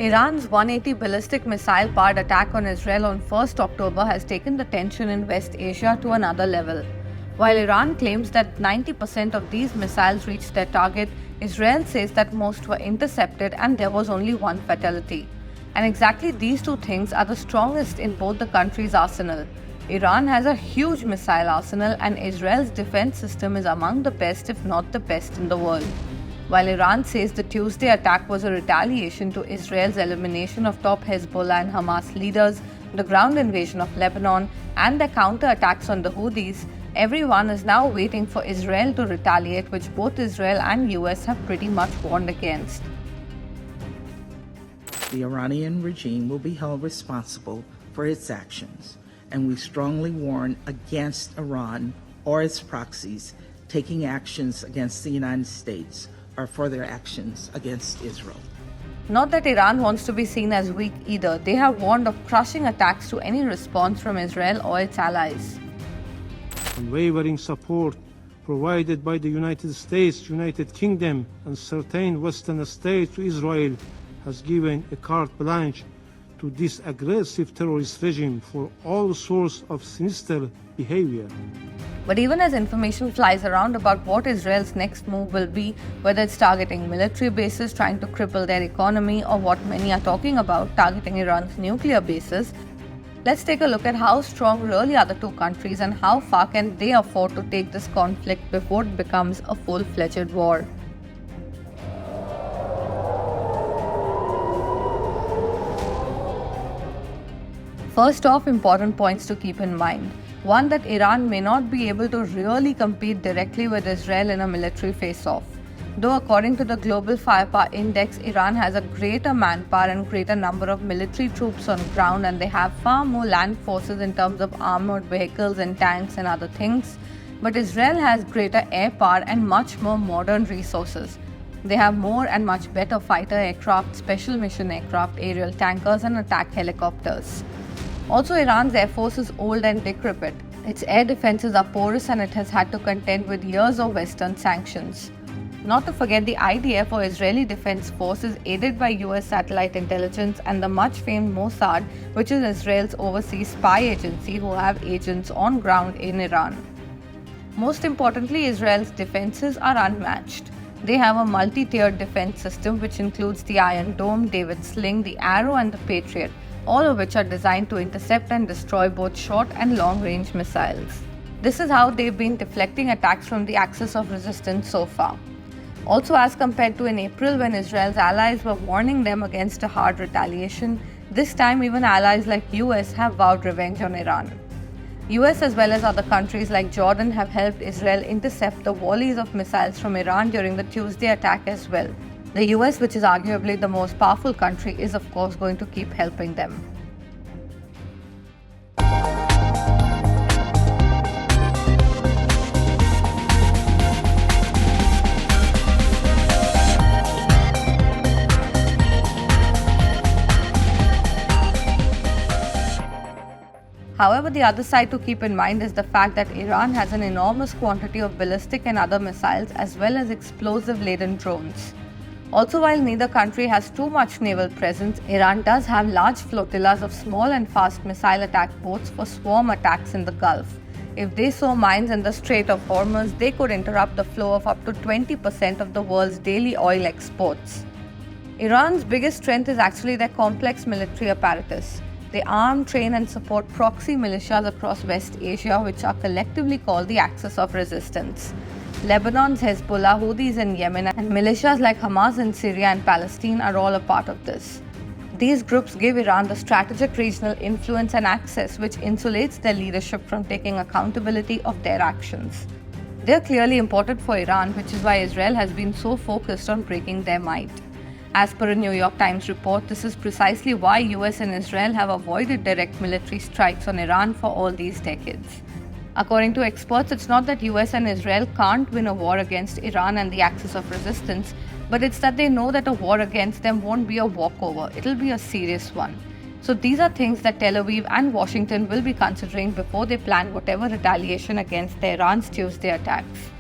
Iran's 180 ballistic missile-powered attack on Israel on 1st October has taken the tension in West Asia to another level. While Iran claims that 90% of these missiles reached their target, Israel says that most were intercepted and there was only one fatality. And exactly these two things are the strongest in both the countries' arsenal. Iran has a huge missile arsenal and Israel's defense system is among the best, if not the best, in the world. While Iran says the Tuesday attack was a retaliation to Israel's elimination of top Hezbollah and Hamas leaders, the ground invasion of Lebanon, and their counter-attacks on the Houthis, everyone is now waiting for Israel to retaliate, which both Israel and US have pretty much warned against. The Iranian regime will be held responsible for its actions, and we strongly warn against Iran or its proxies taking actions against the United States or for their actions against Israel. Not that Iran wants to be seen as weak either. They have warned of crushing attacks to any response from Israel or its allies. Unwavering support provided by the United States, United Kingdom, and certain Western states to Israel has given a carte blanche to this aggressive terrorist regime for all sorts of sinister behavior. But even as information flies around about what Israel's next move will be, whether it's targeting military bases, trying to cripple their economy, or what many are talking about, targeting Iran's nuclear bases, let's take a look at how strong really are the two countries and how far can they afford to take this conflict before it becomes a full-fledged war. First off, important points to keep in mind. One, that Iran may not be able to really compete directly with Israel in a military face-off. Though according to the Global Firepower Index, Iran has a greater manpower and greater number of military troops on ground, and they have far more land forces in terms of armored vehicles and tanks and other things. But Israel has greater air power and much more modern resources. They have more and much better fighter aircraft, special mission aircraft, aerial tankers, and attack helicopters. Also, Iran's air force is old and decrepit. Its air defenses are porous and it has had to contend with years of Western sanctions. Not to forget, the IDF or Israeli Defense Force is aided by US satellite intelligence and the much famed Mossad, which is Israel's overseas spy agency who have agents on ground in Iran. Most importantly, Israel's defenses are unmatched. They have a multi-tiered defense system which includes the Iron Dome, David Sling, the Arrow, and the Patriot, all of which are designed to intercept and destroy both short and long-range missiles. This is how they've been deflecting attacks from the axis of resistance so far. Also, as compared to in April when Israel's allies were warning them against a hard retaliation, this time even allies like US have vowed revenge on Iran. US as well as other countries like Jordan have helped Israel intercept the volleys of missiles from Iran during the Tuesday attack as well. The US, which is arguably the most powerful country, is of course going to keep helping them. However, the other side to keep in mind is the fact that Iran has an enormous quantity of ballistic and other missiles as well as explosive-laden drones. Also, while neither country has too much naval presence, Iran does have large flotillas of small and fast missile attack boats for swarm attacks in the Gulf. If they sow mines in the Strait of Hormuz, they could interrupt the flow of up to 20% of the world's daily oil exports. Iran's biggest strength is actually their complex military apparatus. They arm, train, and support proxy militias across West Asia, which are collectively called the Axis of Resistance. Lebanon's Hezbollah, Houthis in Yemen, and militias like Hamas in Syria and Palestine are all a part of this. These groups give Iran the strategic regional influence and access which insulates their leadership from taking accountability of their actions. They are clearly important for Iran, which is why Israel has been so focused on breaking their might. As per a New York Times report, this is precisely why US and Israel have avoided direct military strikes on Iran for all these decades. According to experts, it's not that US and Israel can't win a war against Iran and the Axis of Resistance, but it's that they know that a war against them won't be a walkover, it'll be a serious one. So these are things that Tel Aviv and Washington will be considering before they plan whatever retaliation against Iran's Tuesday attacks.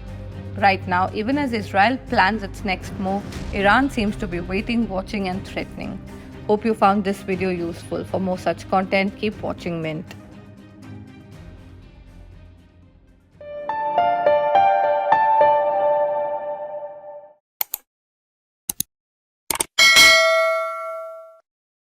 Right now, even as Israel plans its next move, Iran seems to be waiting, watching, and threatening. Hope you found this video useful. For more such content, keep watching Mint.